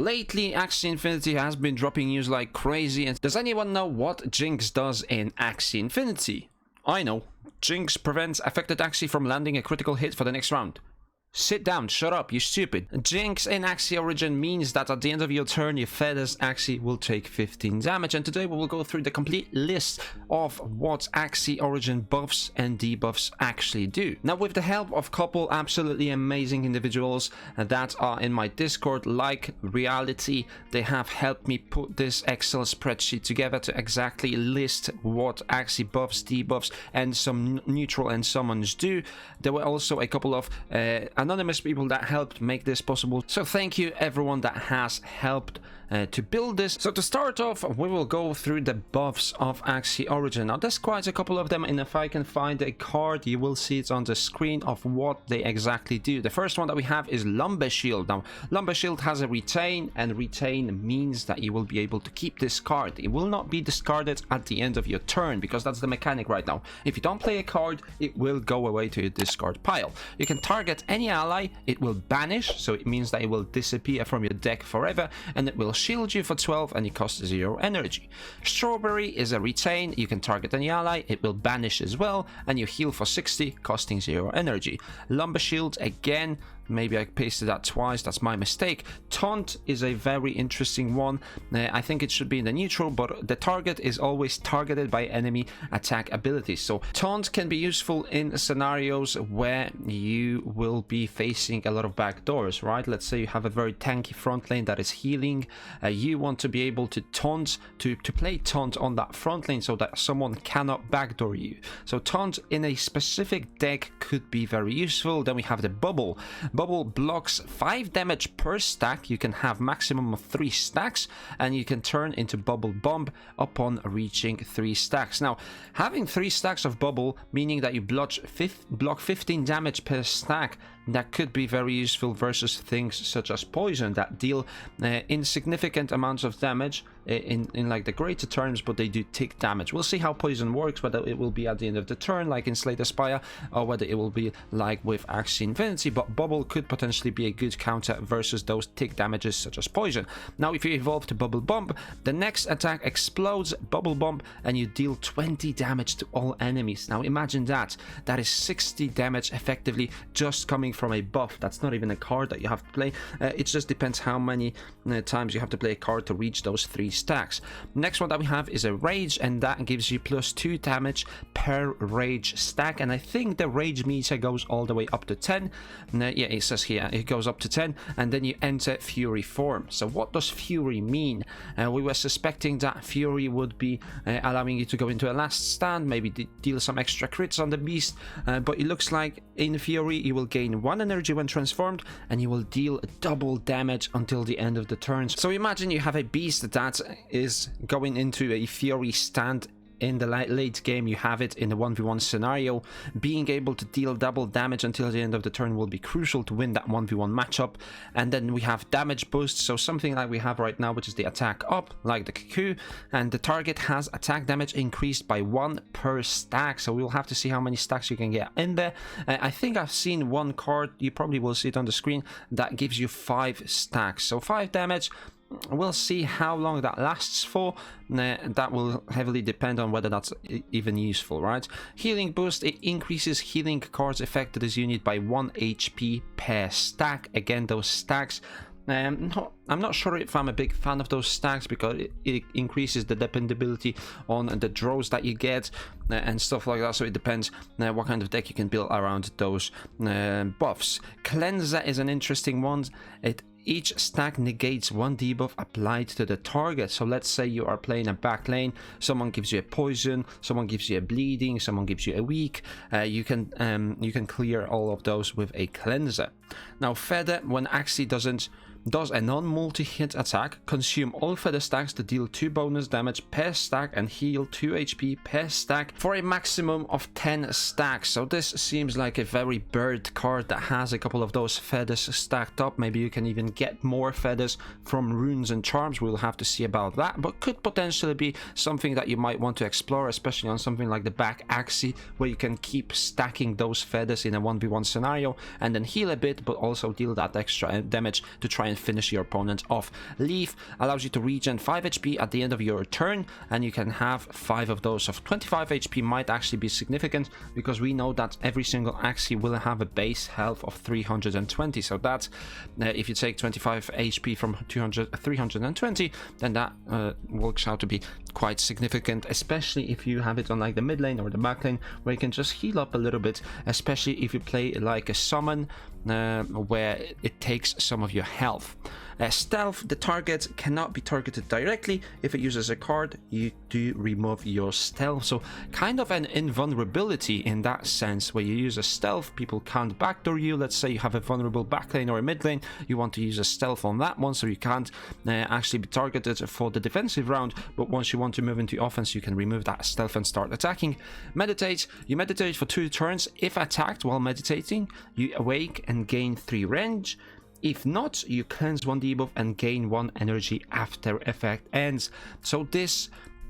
lately Axie Infinity has been dropping news like crazy, and does anyone know what Jinx does in Axie Infinity? I know. Jinx prevents affected Axie from landing a critical hit for the next round. Sit down, shut up, you stupid. Jinx in Axie Origin means that at the end of your turn, your Feathers Axie will take 15 damage, and today we will go through the complete list of what Axie Origin buffs and debuffs actually do. Now, with the help of a couple absolutely amazing individuals that are in my Discord, like Reality, they have helped me put this Excel spreadsheet together to exactly list what Axie buffs, debuffs, and some neutral and summons do. There were also a couple of anonymous people that helped make this possible, so thank you everyone that has helped to build this. So to start off, we will go through the buffs of Axie Origin. Now there's quite a couple of them, and if I can find a card, you will see it on the screen of what they exactly do. The first one that we have is Lumber Shield. Now Lumber Shield has a retain, and retain means that you will be able to keep this card. It will not be discarded at the end of your turn, because that's the mechanic right now. If you don't play a card, it will go away to your discard pile. You can target any ally, it will banish, so it means that it will disappear from your deck forever, and it will shield you for 12 and it costs 0 energy. Strawberry is a retain, you can target any ally, it will banish as well, and you heal for 60, costing 0 energy. Lumber Shield again, maybe I pasted that twice, that's my mistake. Taunt is a very interesting one. I think it should be in the neutral, but the target is always targeted by enemy attack abilities. So Taunt can be useful in scenarios where you will be facing a lot of backdoors, right? Let's say you have a very tanky front lane that is healing. You want to be able to taunt, to play Taunt on that front lane so that someone cannot backdoor you. So Taunt in a specific deck could be very useful. Then we have the Bubble. Bubble blocks 5 damage per stack. You can have maximum of 3 stacks, and you can turn into Bubble Bomb upon reaching 3 stacks. Now, having 3 stacks of Bubble, meaning that you block 15 damage per stack, that could be very useful versus things such as Poison that deal insignificant amounts of damage in like the greater terms, but they do tick damage. We'll see how Poison works, whether it will be at the end of the turn like in Slay the Spire, or whether it will be like with Axie Infinity, but Bubble could potentially be a good counter versus those tick damages such as Poison. Now if you evolve to Bubble Bomb, the next attack explodes Bubble Bomb and you deal 20 damage to all enemies. Now imagine that is 60 damage effectively just coming from a buff. That's not even a card that you have to play. It just depends how many times you have to play a card to reach those 3 stacks. Next one that we have is a Rage, and that gives you +2 damage per Rage stack, and I think the Rage meter goes all the way up to 10. Yeah, it says here it goes up to 10, and then you enter Fury form. So what does Fury mean? We were suspecting that Fury would be allowing you to go into a last stand, maybe deal some extra crits on the beast, but it looks like in Fury you will gain 1 energy when transformed, and you will deal double damage until the end of the turn. So imagine you have a beast that is going into a Fury stand in the late game. You have it in a 1v1 scenario. Being able to deal double damage until the end of the turn will be crucial to win that 1v1 matchup. And then we have damage boost, so something like we have right now, which is the attack up, like the Cuckoo, and the target has attack damage increased by 1 per stack. So we'll have to see how many stacks you can get in there. I think I've seen one card, you probably will see it on the screen, that gives you 5 stacks, so 5 damage. We'll see how long that lasts for. That will heavily depend on whether that's even useful, right? Healing boost, it increases healing cards effect to this unit by 1 HP per stack. Again, those stacks, I'm not sure if I'm a big fan of those stacks, because it increases the dependability on the draws that you get and stuff like that, so it depends what kind of deck you can build around those buffs. Cleanser is an interesting one. Each stack negates 1 debuff applied to the target. So let's say you are playing a back lane, someone gives you a poison, someone gives you a bleeding, someone gives you a weak. You can clear all of those with a cleanser. Now Feather, when Axie does a non-multi-hit attack, consume all Feather stacks to deal 2 bonus damage per stack and heal 2 HP per stack for a maximum of 10 stacks. So this seems like a very bird card that has a couple of those feathers stacked up. Maybe you can even get more feathers from runes and charms. We'll have to see about that, but could potentially be something that you might want to explore, especially on something like the back Axie, where you can keep stacking those feathers in a 1v1 scenario and then heal a bit, but also deal that extra damage to try and finish your opponent off. Leaf allows you to regen 5 HP at the end of your turn, and you can have 5 of those. So 25 HP might actually be significant, because we know that every single Axie will have a base health of 320. So that if you take 25 HP from 320, then that works out to be quite significant, especially if you have it on like the mid lane or the back lane, where you can just heal up a little bit, especially if you play like a summon where it takes some of your health. Stealth, the target cannot be targeted directly. If it uses a card, you do remove your stealth. So kind of an invulnerability in that sense, where you use a stealth, people can't backdoor you. Let's say you have a vulnerable back lane or a mid lane, you want to use a stealth on that one, so you can't actually be targeted for the defensive round, but once you want to move into offense, you can remove that stealth and start attacking. Meditate, you meditate for 2 turns. If attacked while meditating, you awake and gain 3 range. If not, you cleanse 1 debuff and gain 1 energy after effect ends. So this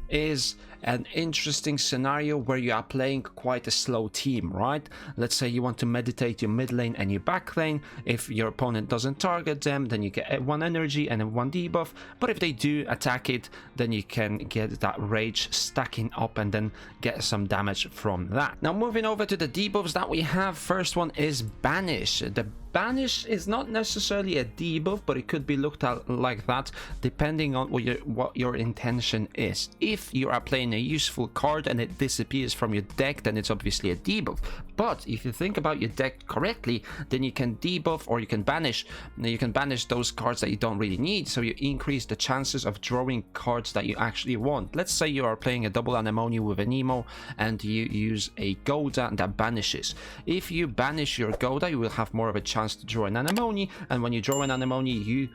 is an interesting scenario where you are playing quite a slow team, right? Let's say you want to meditate your mid lane and your back lane. If your opponent doesn't target them, then you get 1 energy and 1 debuff, but if they do attack it, then you can get that rage stacking up and then get some damage from that. Now moving over to the debuffs that we have, first one is Banish. The Banish is not necessarily a debuff, but it could be looked at like that depending on what your intention is. If you are playing a useful card and it disappears from your deck, then it's obviously a debuff. But if you think about your deck correctly, then you can debuff or you can banish. You can banish those cards that you don't really need, so you increase the chances of drawing cards that you actually want. Let's say you are playing a double anemone with an emo and you use a Goda that banishes. If you banish your Goda, you will have more of a chance to draw an anemone, and when you draw an anemone, you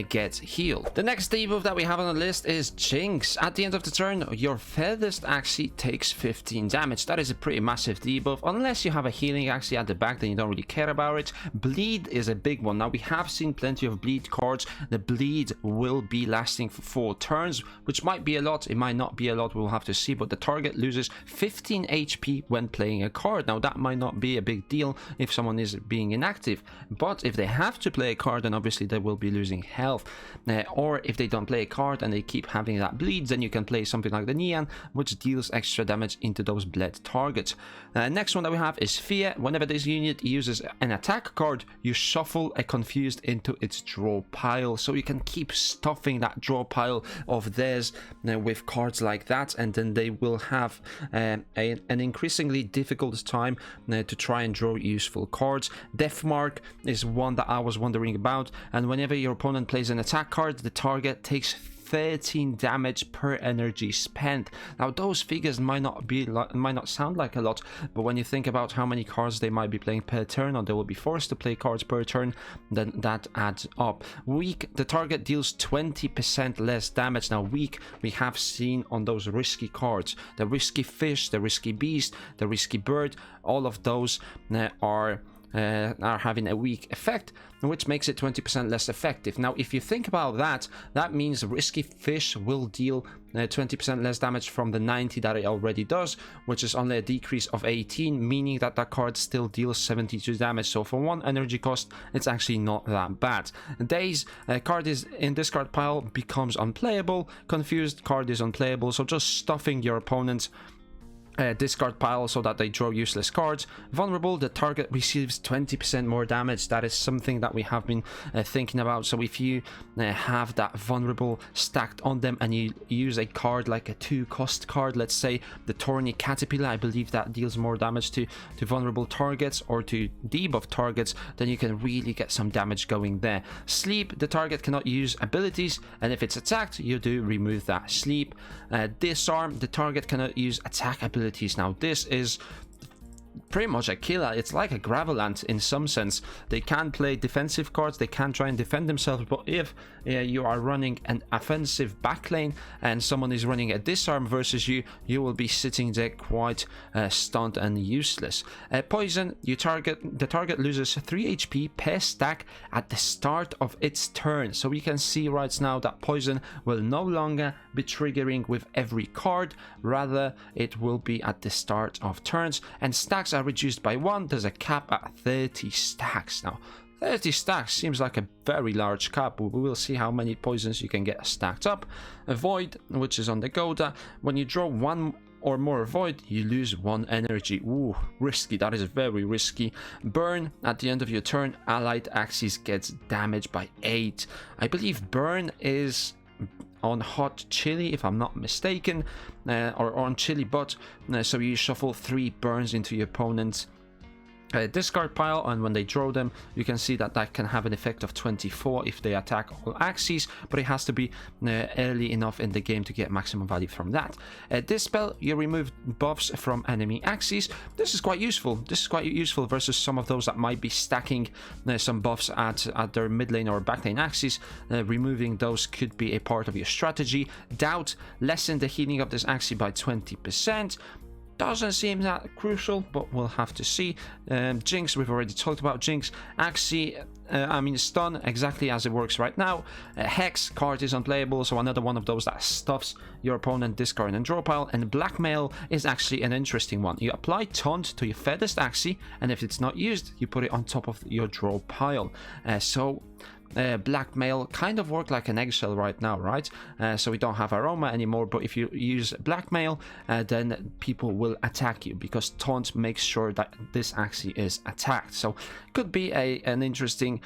get healed. The next debuff that we have on the list is Jinx. At the end of the turn, your furthest Axie takes 15 damage. That is a pretty massive debuff. Unless you have a healing Axie at the back, then you don't really care about it. Bleed is a big one. Now we have seen plenty of bleed cards. The bleed will be lasting for 4 turns, which might be a lot, it might not be a lot, we'll have to see, but the target loses 15 HP when playing a card. Now that might not be a big deal if someone is being inactive, but if they have to play a card, then obviously they will be losing health. Or if they don't play a card and they keep having that bleeds, then you can play something like the Neon, which deals extra damage into those bled targets. Next one that we have is Fear. Whenever this unit uses an attack card, you shuffle a Confused into its draw pile, so you can keep stuffing that draw pile of theirs with cards like that, and then they will have an increasingly difficult time to try and draw useful cards. Death Mark is one that I was wondering about, and whenever your opponent plays an attack card, the target takes 13 damage per energy spent. Now those figures might not sound like a lot, but when you think about how many cards they might be playing per turn, or they will be forced to play cards per turn, then that adds up. Weak, the target deals 20% less damage. Now weak, we have seen on those risky cards, the risky fish, the risky beast, the risky bird, all of those are having a weak effect, which makes it 20% less effective. Now if you think about that, that means risky fish will deal 20% less damage from the 90 that it already does, which is only a decrease of 18, meaning that that card still deals 72 damage. So for 1 energy cost, it's actually not that bad. Daze, card is in discard pile, becomes unplayable. Confused, card is unplayable, so just stuffing your opponent's discard pile so that they draw useless cards. Vulnerable, the target receives 20% more damage. That is something that we have been thinking about. So if you have that vulnerable stacked on them and you use a card like a 2-cost card, let's say the Thorny Caterpillar, I believe that deals more damage to vulnerable targets or to debuff targets, then you can really get some damage going there. Sleep, the target cannot use abilities, and if it's attacked, you do remove that sleep. Disarm, the target cannot use attack abilities. Now this is pretty much a killer. It's like a Gravelant in some sense. They can play defensive cards, they can try and defend themselves, but if you are running an offensive backlane and someone is running a disarm versus you, you will be sitting there quite stunned and useless. Poison, the target loses 3 HP per stack at the start of its turn. So we can see right now that poison will no longer be triggering with every card, rather it will be at the start of turns, and stacks are reduced by 1. There's a cap at 30 stacks. Now 30 stacks seems like a very large cap. We will see how many poisons you can get stacked up. A void, which is on the Goda. When you draw one or more void, you lose 1 energy. Ooh, risky. That is very risky. Burn, at the end of your turn, allied Axies gets damaged by 8. I believe burn is on hot chili, if I'm not mistaken, or on chili butt. So you shuffle 3 burns into your opponent's discard pile, and when they draw them, you can see that that can have an effect of 24 if they attack all Axies, but it has to be early enough in the game to get maximum value from that. This spell, you remove buffs from enemy Axies. This is quite useful. This is quite useful versus some of those that might be stacking some buffs at their mid lane or back lane Axies. Removing those could be a part of your strategy. Doubt, lessen the healing of this Axie by 20%. Doesn't seem that crucial, but we'll have to see. Jinx, we've already talked about Jinx. Axie, stun, exactly as it works right now. Hex card is unplayable, so another one of those that stuffs your opponent discard and draw pile. And blackmail is actually an interesting one. You apply Taunt to your furthest Axie, and if it's not used, you put it on top of your draw pile. Blackmail kind of work like an eggshell right now, right? So we don't have aroma anymore, but if you use blackmail, then people will attack you because Taunt makes sure that this Axie is attacked. So could be an interesting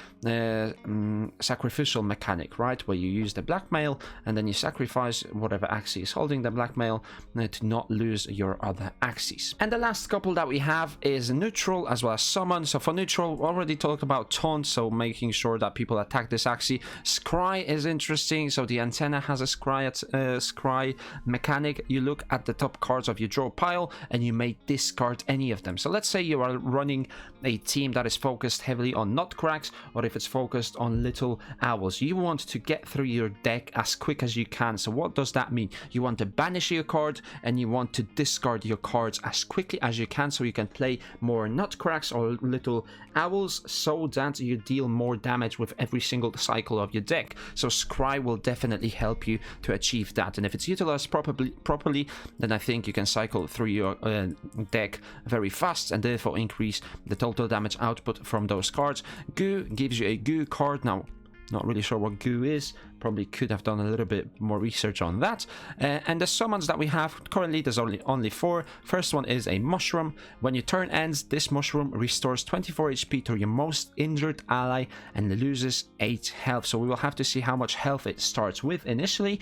sacrificial mechanic, right? Where you use the blackmail and then you sacrifice whatever Axie is holding the blackmail to not lose your other Axies. And the last couple that we have is neutral as well as summon. So for neutral, we already talked about Taunt, so making sure that people attack this Axie. Scry is interesting, so the antenna has a scry mechanic. You look at the top cards of your draw pile and you may discard any of them. So let's say you are running a team that is focused heavily on nutcracks, or if it's focused on little owls, you want to get through your deck as quick as you can. So what does that mean? You want to banish your card and you want to discard your cards as quickly as you can, so you can play more nutcracks or little owls, so that you deal more damage with every single cycle of your deck. So Scry will definitely help you to achieve that, and if it's utilized properly, then I think you can cycle through your deck very fast and therefore increase the total damage output from those cards. Goo gives you a Goo card. Now, not really sure what Goo is. Probably could have done a little bit more research on that. And the summons that we have currently, there's only 4. First one is a mushroom. When your turn ends, this mushroom restores 24 HP to your most injured ally and loses 8 health. So we will have to see how much health it starts with initially,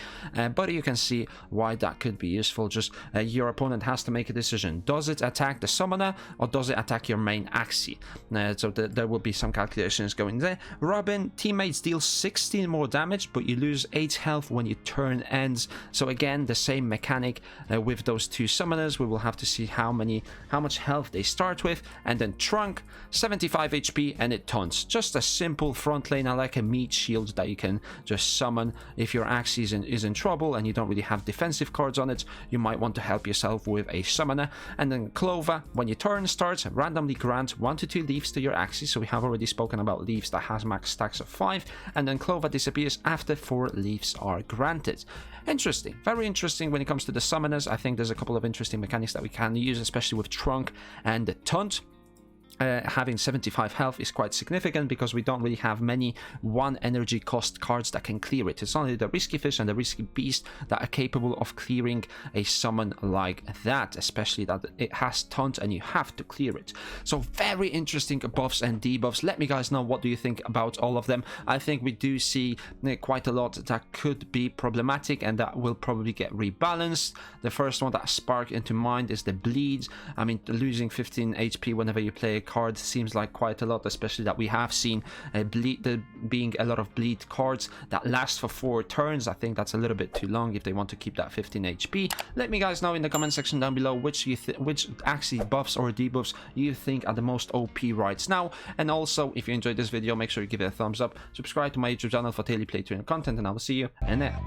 but you can see why that could be useful. Just your opponent has to make a decision. Does it attack the summoner or does it attack your main Axie? So there will be some calculations going there. Robin, teammates deal 16 more damage, but you lose 8 health when your turn ends. So again, the same mechanic with those 2 summoners. We will have to see how much health they start with. And then Trunk, 75 HP, and it taunts. Just a simple front laner, like a meat shield that you can just summon if your Axie is in trouble and you don't really have defensive cards on it. You might want to help yourself with a summoner. And then Clover, when your turn starts, randomly grant 1 to 2 leaves to your Axie. So we have already spoken about leaves that has max stacks of 5, and then Clover disappears after 4 leaves are granted. Interesting, very interesting. When it comes to the summoners, I think there's a couple of interesting mechanics that we can use, especially with Trunk and the Taunt. Having 75 health is quite significant because we don't really have many 1 energy cost cards that can clear it. It's only the Risky Fish and the Risky Beast that are capable of clearing a summon like that, especially that it has Taunt and you have to clear it. So very interesting buffs and debuffs. Let me guys know, what do you think about all of them? I think we do see quite a lot that could be problematic and that will probably get rebalanced. The first one that sparked into mind is the bleed. I mean, losing 15 HP whenever you play a card seems like quite a lot, especially that we have seen being a lot of bleed cards that last for 4 turns. I think that's a little bit too long if they want to keep that 15 HP. Let me guys know in the comment section down below which Axie buffs or debuffs you think are the most OP right now. And also, if you enjoyed this video, make sure you give it a thumbs up, subscribe to my YouTube channel for daily playthrough content, and I will see you in there.